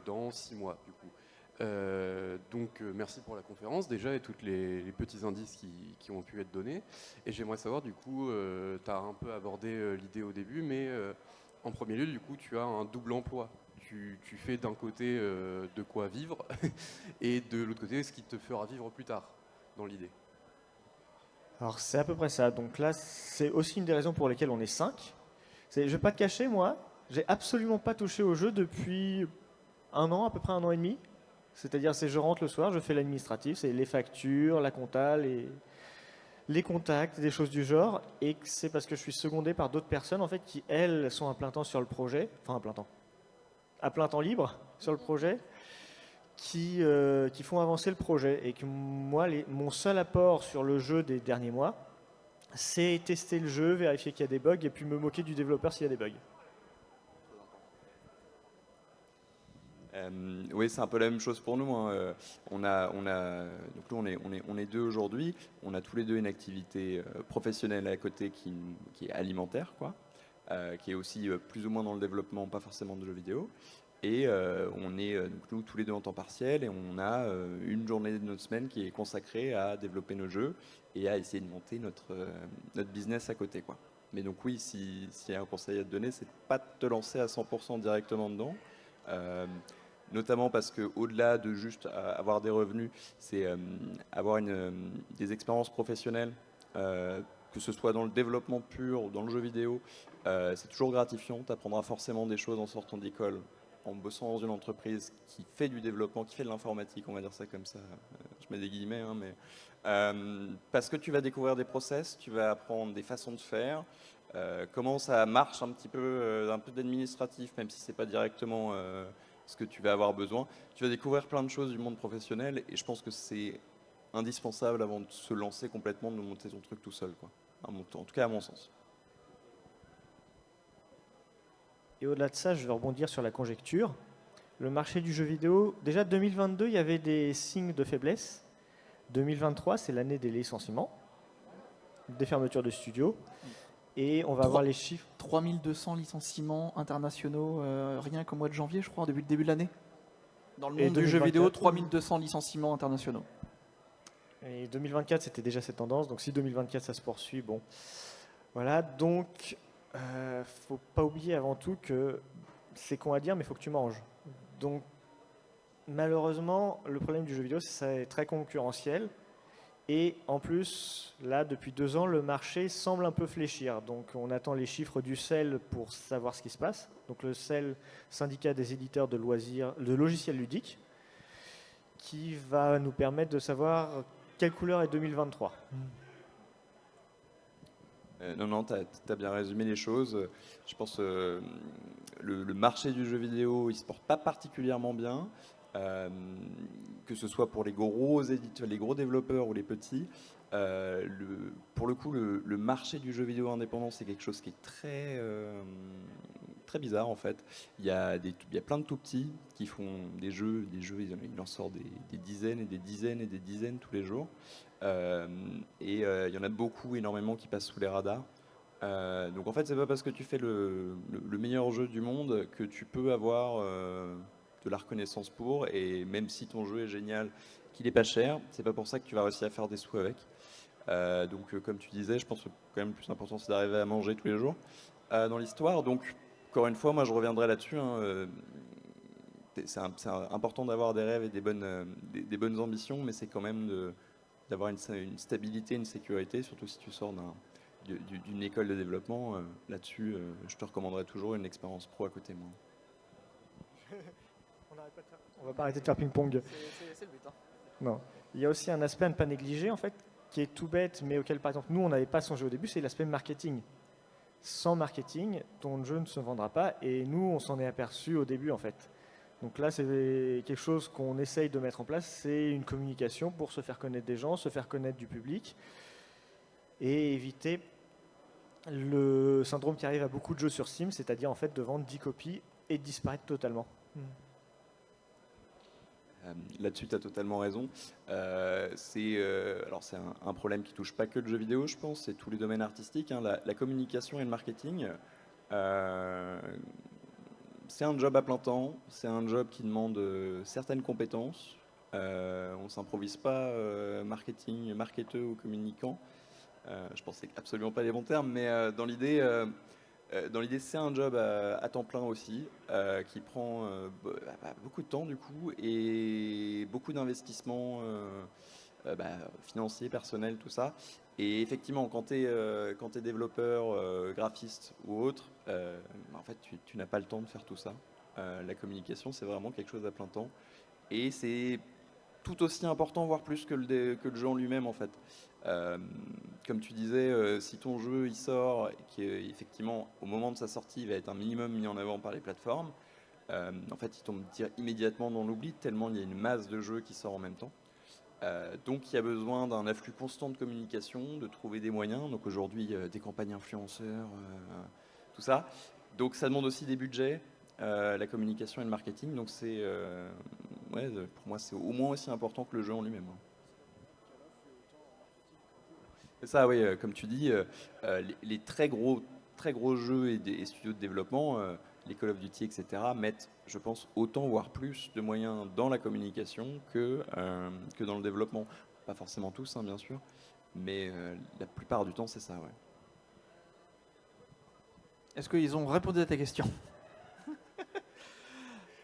F: dans 6 mois. Du coup. Merci pour la conférence déjà et tous les petits indices qui ont pu être donnés. Et j'aimerais savoir du coup, tu as un peu abordé l'idée au début, mais En premier lieu, du coup, tu as un double emploi. Tu fais d'un côté de quoi vivre et de l'autre côté ce qui te fera vivre plus tard, dans l'idée.
C: Alors c'est à peu près ça. Donc là, c'est aussi une des raisons pour lesquelles on est 5. Je ne vais pas te cacher, moi, j'ai absolument pas touché au jeu depuis un an, à peu près un an et demi. C'est-à-dire, c'est je rentre le soir, je fais l'administratif, c'est les factures, la compta, les contacts, des choses du genre. Et c'est parce que je suis secondé par d'autres personnes, en fait, qui, elles, sont à plein temps sur le projet. Enfin, à plein temps libre sur le projet. Qui font avancer le projet. Et que moi, mon seul apport sur le jeu des derniers mois, c'est tester le jeu, vérifier qu'il y a des bugs et puis me moquer du développeur s'il y a des bugs.
B: Oui, c'est un peu la même chose pour nous, hein. Donc nous, on est deux aujourd'hui. On a tous les deux une activité professionnelle à côté qui est alimentaire, quoi, qui est aussi plus ou moins dans le développement, pas forcément de jeux vidéo. Et on est donc nous tous les deux en temps partiel et on a une journée de notre semaine qui est consacrée à développer nos jeux et à essayer de monter notre business à côté, quoi. Mais donc oui, s'il y a un conseil à te donner, c'est pas de te lancer à 100% directement dedans. Notamment parce qu'au-delà de juste avoir des revenus, c'est avoir des expériences professionnelles, que ce soit dans le développement pur ou dans le jeu vidéo, c'est toujours gratifiant. Tu apprendras forcément des choses en sortant d'école, en bossant dans une entreprise qui fait du développement, qui fait de l'informatique, on va dire ça comme ça. Je mets des guillemets, hein, mais parce que tu vas découvrir des process, tu vas apprendre des façons de faire, comment ça marche un peu d'administratif, même si c'est pas directement ce que tu vas avoir besoin. Tu vas découvrir plein de choses du monde professionnel et je pense que c'est indispensable avant de se lancer complètement, de monter ton truc tout seul, quoi. En tout cas, à mon sens.
C: Et au-delà de ça, je vais rebondir sur la conjecture. Le marché du jeu vidéo, déjà 2022, il y avait des signes de faiblesse. 2023, c'est l'année des licenciements, des fermetures de studios. Et on va voir les chiffres.
A: 3200 licenciements internationaux, rien qu'au mois de janvier, je crois, depuis le début de l'année. Dans le monde du jeu vidéo, 3200 licenciements internationaux.
C: Et 2024, c'était déjà cette tendance. Donc si 2024, ça se poursuit, bon. Voilà, donc faut pas oublier avant tout que c'est con à dire, mais il faut que tu manges. Donc malheureusement, le problème du jeu vidéo, c'est que ça est très concurrentiel. Et en plus, là, depuis 2 ans, le marché semble un peu fléchir. Donc on attend les chiffres du CEL pour savoir ce qui se passe. Donc le CEL, syndicat des éditeurs de logiciels ludiques, qui va nous permettre de savoir quelle couleur est 2023.
B: Non, tu as bien résumé les choses. Je pense que le marché du jeu vidéo, il ne se porte pas particulièrement bien. Que ce soit pour les gros éditeurs, les gros développeurs ou les petits. Pour le coup, le marché du jeu vidéo indépendant, c'est quelque chose qui est très bizarre en fait. Il y a plein de tout petits qui font des jeux, ils en sortent des dizaines et des dizaines et des dizaines tous les jours. Il y en a beaucoup, énormément qui passent sous les radars. Donc en fait, c'est pas parce que tu fais le meilleur jeu du monde que tu peux avoir de la reconnaissance pour, et même si ton jeu est génial, qu'il est pas cher, c'est pas pour ça que tu vas réussir à faire des sous avec. Donc comme tu disais, je pense que quand même le plus important, c'est d'arriver à manger tous les jours dans l'histoire. Donc encore une fois, moi je reviendrai là-dessus, hein. C'est important d'avoir des rêves et des bonnes ambitions, mais c'est quand même d'avoir une stabilité, une sécurité, surtout si tu sors d'une école de développement. Là-dessus, je te recommanderais toujours une expérience pro à côté, moi.
C: On va pas arrêter de faire ping-pong.
A: C'est le but, hein.
C: Non. Il y a aussi un aspect à ne pas négliger, en fait, qui est tout bête, mais auquel, par exemple, nous, on n'avait pas songé au début, c'est l'aspect marketing. Sans marketing, ton jeu ne se vendra pas, et nous, on s'en est aperçu au début, en fait. Donc là, c'est quelque chose qu'on essaye de mettre en place, c'est une communication pour se faire connaître des gens, se faire connaître du public, et éviter le syndrome qui arrive à beaucoup de jeux sur Steam, c'est-à-dire en fait de vendre 10 copies et de disparaître totalement.
B: Là-dessus, tu as totalement raison. C'est un problème qui touche pas que le jeu vidéo, je pense, c'est tous les domaines artistiques, hein. La communication et le marketing, c'est un job à plein temps, c'est un job qui demande certaines compétences. On ne s'improvise pas marketeur ou communicant. Je pense que c'est absolument pas les bons termes, mais dans l'idée, Dans l'idée, c'est un job à temps plein aussi, qui prend beaucoup de temps du coup, et beaucoup d'investissements financiers, personnels, tout ça. Et effectivement, quand tu es développeur, graphiste ou autre, en fait, tu n'as pas le temps de faire tout ça. La communication, c'est vraiment quelque chose à plein temps. Et c'est tout aussi important, voire plus que que le jeu en lui-même, en fait. Comme tu disais, si ton jeu il sort, et qu'effectivement, au moment de sa sortie, il va être un minimum mis en avant par les plateformes, en fait, il tombe immédiatement dans l'oubli, tellement il y a une masse de jeux qui sort en même temps. Donc il y a besoin d'un afflux constant de communication, de trouver des moyens. Donc aujourd'hui, des campagnes influenceurs, tout ça. Donc ça demande aussi des budgets, la communication et le marketing. Donc pour moi, c'est au moins aussi important que le jeu en lui-même. C'est ça, oui, comme tu dis, les très gros jeux et studios de développement, les Call of Duty, etc., mettent, je pense, autant, voire plus de moyens dans la communication que dans le développement. Pas forcément tous, hein, bien sûr, mais la plupart du temps, c'est ça, ouais.
A: Est-ce qu'ils ont répondu à ta question?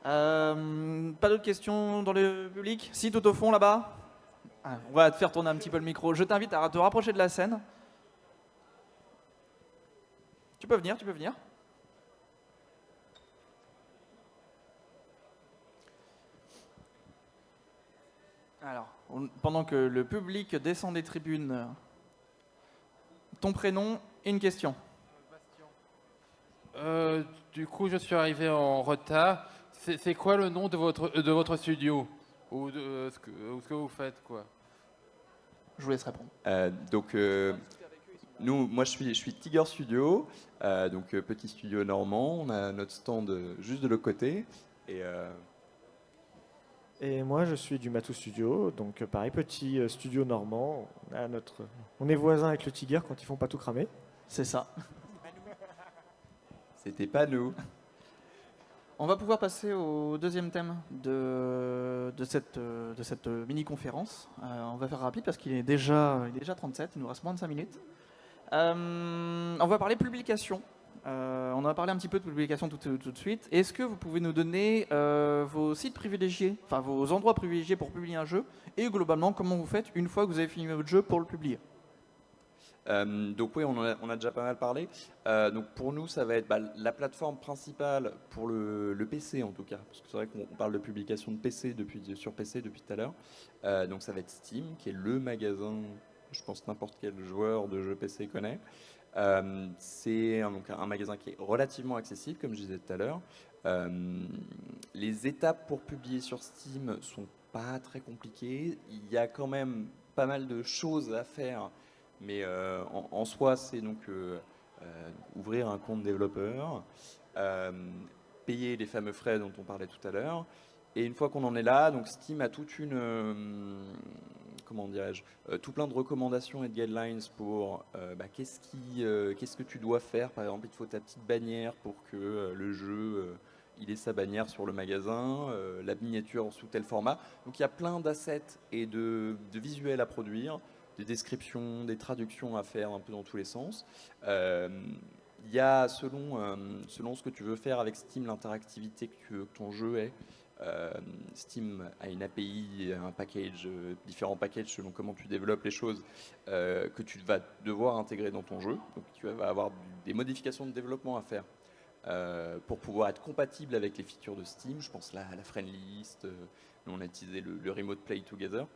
A: Pas d'autres questions dans le public? Si, tout au fond, là-bas. On va te faire tourner un petit peu le micro. Je t'invite à te rapprocher de la scène. Tu peux venir, tu peux venir. Alors, pendant que le public descend des tribunes, ton prénom et une question.
G: Du coup, je suis arrivé en retard. C'est quoi le nom de votre studio? Ou de ce que vous faites, quoi?
A: Je vous laisse répondre.
B: Moi je suis Tiger Studio, donc petit studio normand. On a notre stand juste de l'autre côté.
C: Et moi, je suis du Matou Studio, donc pareil, petit studio normand. On est voisins avec le Tiger quand ils font pas tout cramer.
A: C'est ça.
B: C'était pas nous.
A: On va pouvoir passer au deuxième thème de cette mini-conférence. On va faire rapide parce qu'il est déjà 37, il nous reste moins de 5 minutes. On va parler publication. On a parlé un petit peu de publication tout de suite. Est-ce que vous pouvez nous donner vos sites privilégiés, enfin vos endroits privilégiés pour publier un jeu, et globalement comment vous faites une fois que vous avez fini votre jeu pour le publier?
B: Donc oui, on a déjà pas mal parlé. Donc pour nous, ça va être la plateforme principale pour le PC en tout cas, parce que c'est vrai qu'on parle de publication de PC sur PC depuis tout à l'heure. Donc ça va être Steam, qui est le magasin, je pense n'importe quel joueur de jeux PC connaît. C'est donc un magasin qui est relativement accessible, comme je disais tout à l'heure. Les étapes pour publier sur Steam sont pas très compliquées. Il y a quand même pas mal de choses à faire. Mais en soi, c'est donc ouvrir un compte développeur, payer les fameux frais dont on parlait tout à l'heure. Et une fois qu'on en est là, donc Steam a toute tout plein de recommandations et de guidelines pour qu'est-ce que tu dois faire. Par exemple, il te faut ta petite bannière pour que le jeu il ait sa bannière sur le magasin, la miniature sous tel format. Donc il y a plein d'assets et de visuels à produire, des descriptions, des traductions à faire un peu dans tous les sens. Il y a, selon ce que tu veux faire avec Steam, l'interactivité que tu veux que ton jeu ait. Steam a une API, un package, différents packages selon comment tu développes les choses que tu vas devoir intégrer dans ton jeu. Donc tu vas avoir des modifications de développement à faire pour pouvoir être compatible avec les features de Steam. Je pense là à la friend list, nous on a utilisé le remote play together.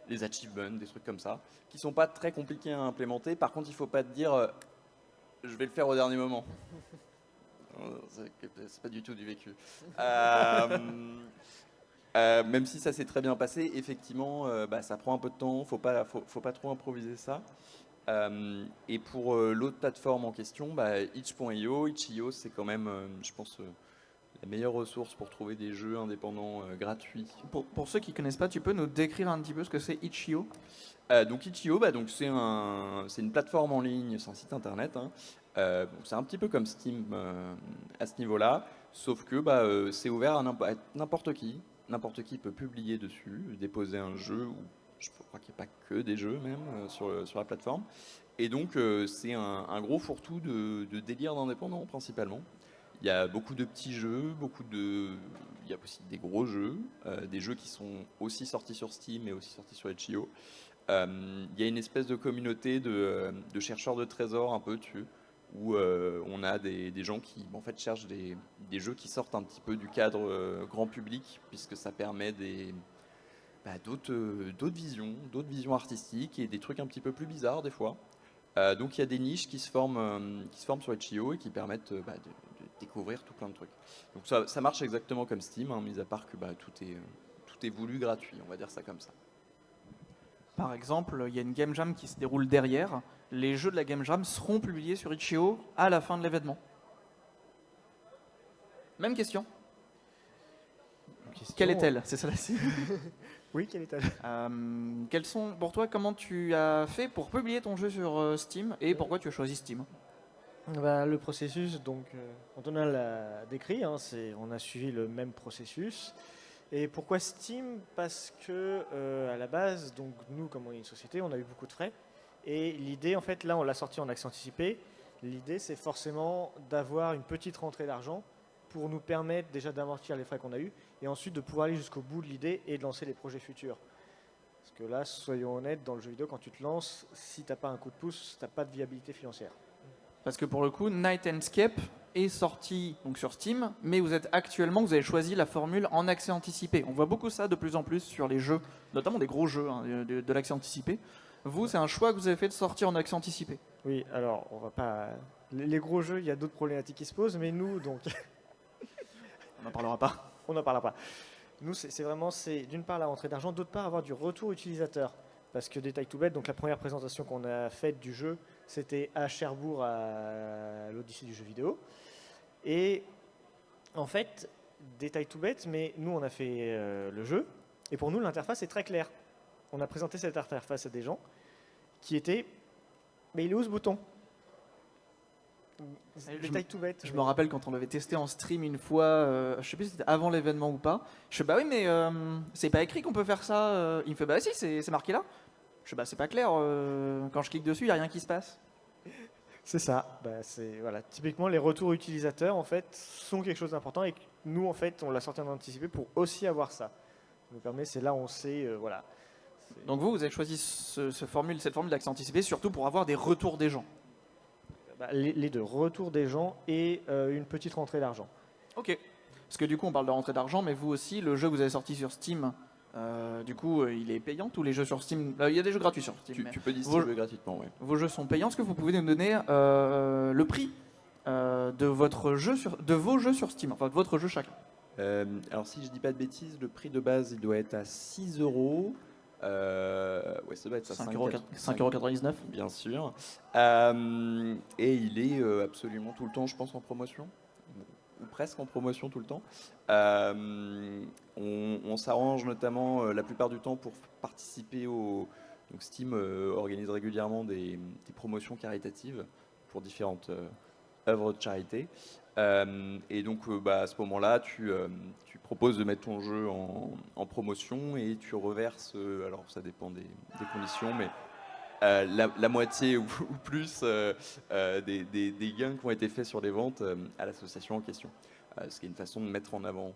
B: Les achievements, des trucs comme ça, qui sont pas très compliqués à implémenter. Par contre, il faut pas te dire je vais le faire au dernier moment. C'est pas du tout du vécu. Même si ça s'est très bien passé, effectivement, ça prend un peu de temps. Faut pas trop improviser ça. Et pour l'autre plateforme en question, itch.io. Itch.io, c'est quand même, je pense, la meilleure ressource pour trouver des jeux indépendants gratuits.
A: Pour ceux qui ne connaissent pas, tu peux nous décrire un petit peu ce que c'est Itch.io?
B: Donc Itch.io, c'est une plateforme en ligne, c'est un site internet. Hein. C'est un petit peu comme Steam à ce niveau-là, sauf que c'est ouvert à n'importe qui. N'importe qui peut publier dessus, déposer un jeu, ou je crois qu'il n'y a pas que des jeux même sur la plateforme. Et donc, c'est un gros fourre-tout de délire d'indépendants, principalement. Il y a beaucoup de petits jeux, il y a aussi des gros jeux, des jeux qui sont aussi sortis sur Steam et aussi sortis sur itch.io. Il y a une espèce de communauté de chercheurs de trésors un peu dessus, où on a des gens qui en fait cherchent des jeux qui sortent un petit peu du cadre grand public, puisque ça permet d'autres visions artistiques et des trucs un petit peu plus bizarres des fois. Donc il y a des niches qui se forment sur itch.io et qui permettent de découvrir tout plein de trucs. Donc ça marche exactement comme Steam, hein, mis à part que tout est voulu gratuit, on va dire ça comme ça.
A: Par exemple, il y a une game jam qui se déroule derrière. Les jeux de la game jam seront publiés sur itch.io à la fin de l'événement. Même question. Quelle est-elle? C'est ça là-ci.
C: Oui, quelle est-elle?
A: Quels sont, pour toi, comment tu as fait pour publier ton jeu sur Steam et pourquoi tu as choisi Steam?
C: Le processus, donc, Antonin l'a décrit, hein, on a suivi le même processus. Et pourquoi Steam? Parce que à la base, donc nous, comme on est une société, on a eu beaucoup de frais. Et l'idée, en fait, là, on l'a sorti en accès anticipé. L'idée, c'est forcément d'avoir une petite rentrée d'argent pour nous permettre déjà d'amortir les frais qu'on a eus et ensuite de pouvoir aller jusqu'au bout de l'idée et de lancer les projets futurs. Parce que là, soyons honnêtes, dans le jeu vidéo, quand tu te lances, si tu n'as pas un coup de pouce, tu n'as pas de viabilité financière.
A: Parce que pour le coup, Night Escape est sorti donc sur Steam, mais vous avez choisi la formule en accès anticipé. On voit beaucoup ça de plus en plus sur les jeux, notamment des gros jeux, hein, de l'accès anticipé. Vous, c'est un choix que vous avez fait de sortir en accès anticipé.
C: Oui, alors, on va pas... Les gros jeux, il y a d'autres problématiques qui se posent, mais nous, donc...
A: On n'en parlera pas.
C: On n'en parlera pas. Nous, c'est vraiment, d'une part la rentrée d'argent, d'autre part avoir du retour utilisateur. Parce que Détail tout bête, donc la première présentation qu'on a faite du jeu, c'était à Cherbourg, à l'Odyssée du jeu vidéo. Et en fait, Détail tout bête, mais nous, on a fait le jeu. Et pour nous, l'interface est très claire. On a présenté cette interface à des gens qui étaient... Mais il est où ce bouton? Détail tout bête.
A: Je me rappelle quand on l'avait testé en stream une fois, je sais plus si c'était avant l'événement ou pas. Je fais bah oui mais c'est pas écrit qu'on peut faire ça. Il me fait bah si c'est marqué là. Je fais bah c'est pas clair. Quand je clique dessus il y a rien qui se passe.
C: C'est ça. Voilà. Typiquement les retours utilisateurs en fait sont quelque chose d'important et nous en fait on l'a sorti en anticipé pour aussi avoir ça. Ça nous permet, c'est là où on sait voilà.
A: Donc vous avez choisi cette formule d'accès anticipé surtout pour avoir des retours des gens.
C: Les deux, retour des gens et une petite rentrée d'argent.
A: Ok. Parce que du coup, on parle de rentrée d'argent, mais vous aussi, le jeu que vous avez sorti sur Steam, du coup, il est payant, tous les jeux sur Steam. Il y a des jeux gratuits sur Steam.
B: Tu peux distribuer gratuitement, oui.
A: Vos jeux sont payants. Est-ce que vous pouvez nous donner le prix de vos jeux sur Steam, enfin de votre jeu chacun?
B: Alors si je dis pas de bêtises, le prix de base, il doit être à 6 €. Ouais, ça doit être ça,
A: 5,99 €.
B: Bien sûr. Et il est absolument tout le temps, je pense, en promotion. Ou presque en promotion tout le temps. On s'arrange notamment la plupart du temps pour participer au... Donc Steam organise régulièrement des promotions caritatives pour différentes œuvres de charité. Et donc à ce moment-là, tu proposes de mettre ton jeu en promotion et tu reverses, alors ça dépend des conditions, mais la moitié ou plus des gains qui ont été faits sur les ventes à l'association en question. Ce qui est une façon de mettre en avant,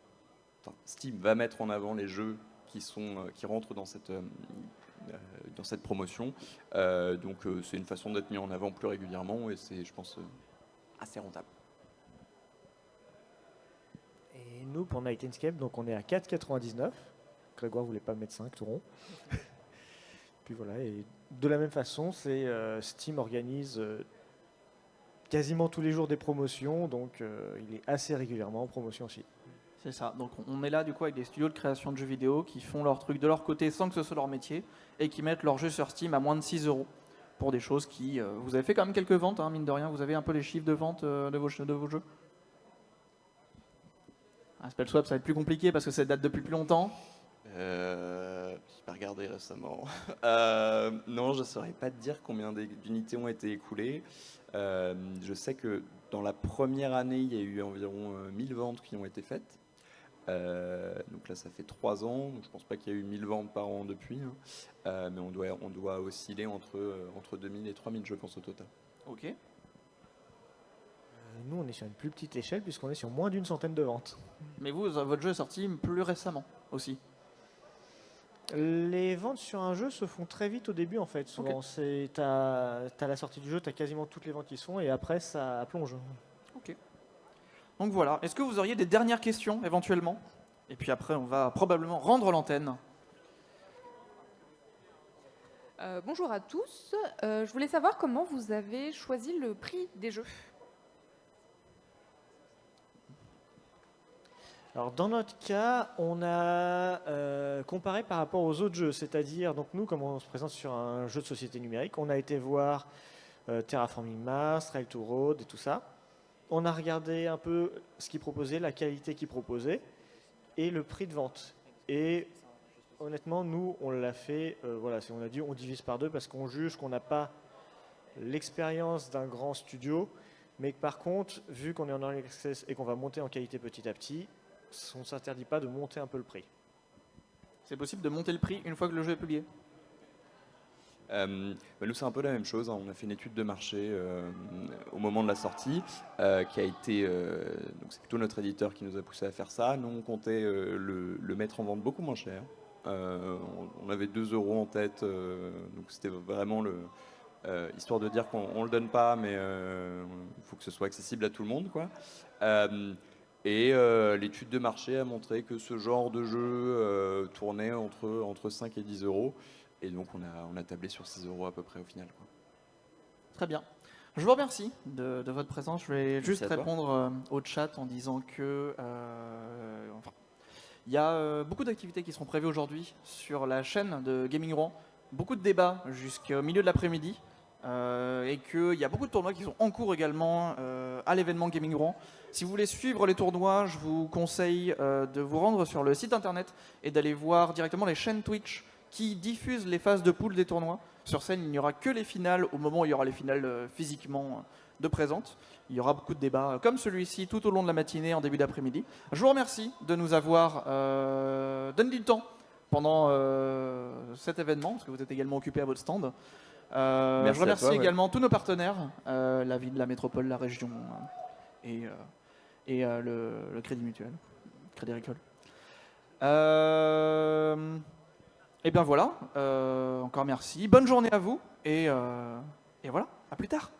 B: enfin, Steam va mettre en avant les jeux qui rentrent dans cette promotion. Donc c'est une façon d'être mis en avant plus régulièrement et c'est, je pense, assez rentable.
C: Et nous, pour Night Escape, donc on est à 4,99. Grégoire voulait pas mettre 5 tout rond. Puis voilà, et de la même façon, Steam organise quasiment tous les jours des promotions, donc il est assez régulièrement en promotion aussi.
A: C'est ça, donc on est là du coup avec des studios de création de jeux vidéo qui font leur truc de leur côté sans que ce soit leur métier et qui mettent leurs jeux sur Steam à moins de 6 € pour des choses qui... vous avez fait quand même quelques ventes, hein, mine de rien, vous avez un peu les chiffres de vente de vos jeux? Spellswap, ça va être plus compliqué parce que ça date depuis plus longtemps.
B: J'ai pas regardé récemment. Non, je ne saurais pas te dire combien d'unités ont été écoulées. Je sais que dans la première année, il y a eu environ 1000 ventes qui ont été faites. Donc là, ça fait 3 ans. Donc je ne pense pas qu'il y a eu 1000 ventes par an depuis, hein. Mais on doit osciller entre 2000 et 3000, je pense, au total.
A: Ok.
C: Nous, on est sur une plus petite échelle puisqu'on est sur moins d'une centaine de ventes.
A: Mais vous, votre jeu est sorti plus récemment aussi.
C: Les ventes sur un jeu se font très vite au début en fait. Souvent, t'as la sortie du jeu, t'as quasiment toutes les ventes qui se font et après ça plonge.
A: Ok. Donc voilà. Est-ce que vous auriez des dernières questions éventuellement? Et puis après, on va probablement rendre l'antenne.
E: Bonjour à tous. Je voulais savoir comment vous avez choisi le prix des jeux.
C: Alors dans notre cas, on a comparé par rapport aux autres jeux, c'est-à-dire donc nous, comme on se présente sur un jeu de société numérique, on a été voir Terraforming Mars, Rail to Road et tout ça. On a regardé un peu ce qu'ils proposaient, la qualité qu'ils proposaient et le prix de vente. Et honnêtement, nous, on l'a fait, on a dit on divise par 2 parce qu'on juge qu'on n'a pas l'expérience d'un grand studio, mais que par contre, vu qu'on est en early access et qu'on va monter en qualité petit à petit, on ne s'interdit pas de monter un peu le prix.
A: C'est possible de monter le prix une fois que le jeu est publié?
B: Nous, c'est un peu la même chose, hein. On a fait une étude de marché au moment de la sortie, qui a été, donc c'est plutôt notre éditeur qui nous a poussé à faire ça. Nous, on comptait le mettre en vente beaucoup moins cher. On avait 2 € en tête, donc c'était vraiment histoire de dire qu'on ne le donne pas, mais il faut que ce soit accessible à tout le monde, quoi. Et l'étude de marché a montré que ce genre de jeu tournait entre 5 et 10 €. Et donc on a tablé sur 6 € à peu près au final, quoi.
A: Très bien. Je vous remercie de votre présence. Je vais juste
B: à toi.
A: répondre au chat en disant que il y a beaucoup d'activités qui seront prévues aujourd'hui sur la chaîne de Gaming Rouen. Beaucoup de débats jusqu'au milieu de l'après-midi. Et qu'il y a beaucoup de tournois qui sont en cours également à l'événement Gaming Rouen. Si vous voulez suivre les tournois, je vous conseille de vous rendre sur le site internet et d'aller voir directement les chaînes Twitch qui diffusent les phases de poule des tournois. Sur scène, il n'y aura que les finales au moment où il y aura les finales physiquement de présente. Il y aura beaucoup de débats comme celui-ci tout au long de la matinée, en début d'après-midi. Je vous remercie de nous avoir donné du temps pendant cet événement, parce que vous êtes également occupés à votre stand. Je remercie également tous nos partenaires, la ville, la métropole, la région et le Crédit Mutuel, Crédit Agricole. Et bien voilà, encore merci. Bonne journée à vous et voilà, à plus tard.